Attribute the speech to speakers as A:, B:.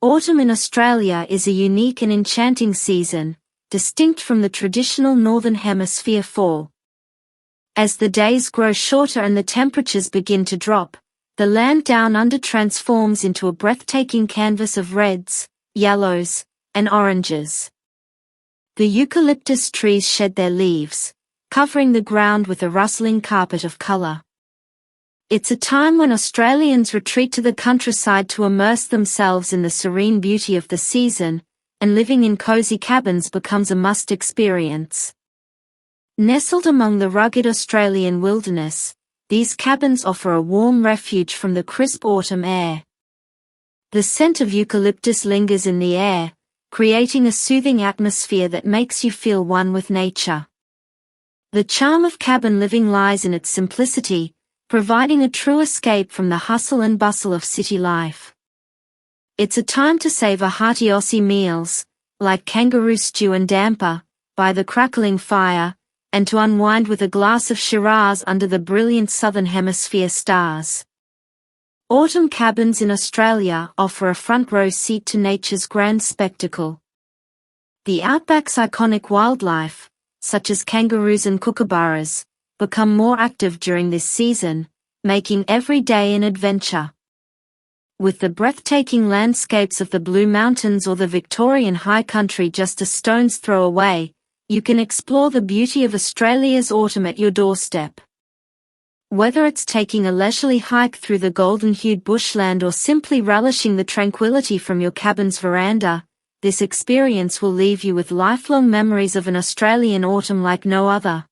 A: Autumn in Australia is a unique and enchanting season, distinct from the traditional Northern Hemisphere fall. As the days grow shorter and the temperatures begin to drop, the land down under transforms into a breathtaking canvas of reds, yellows, and oranges. The eucalyptus trees shed their leaves, covering the ground with a rustling carpet of colour. It's a time when Australians retreat to the countryside to immerse themselves in the serene beauty of the season, and living in cosy cabins becomes a must experience. Nestled among the rugged Australian wilderness, these cabins offer a warm refuge from the crisp autumn air. The scent of eucalyptus lingers in the air, creating a soothing atmosphere that makes you feel one with nature. The charm of cabin living lies in its simplicity, providing a true escape from the hustle and bustle of city life. It's a time to savor hearty Aussie meals, like kangaroo stew and damper, by the crackling fire, and to unwind with a glass of Shiraz under the brilliant Southern Hemisphere stars. Autumn cabins in Australia offer a front-row seat to nature's grand spectacle. The outback's iconic wildlife, such as kangaroos and kookaburras, become more active during this season, making every day an adventure. With the breathtaking landscapes of the Blue Mountains or the Victorian high country just a stone's throw away, you can explore the beauty of Australia's autumn at your doorstep. Whether it's taking a leisurely hike through the golden-hued bushland or simply relishing the tranquility from your cabin's veranda, this experience will leave you with lifelong memories of an Australian autumn like no other.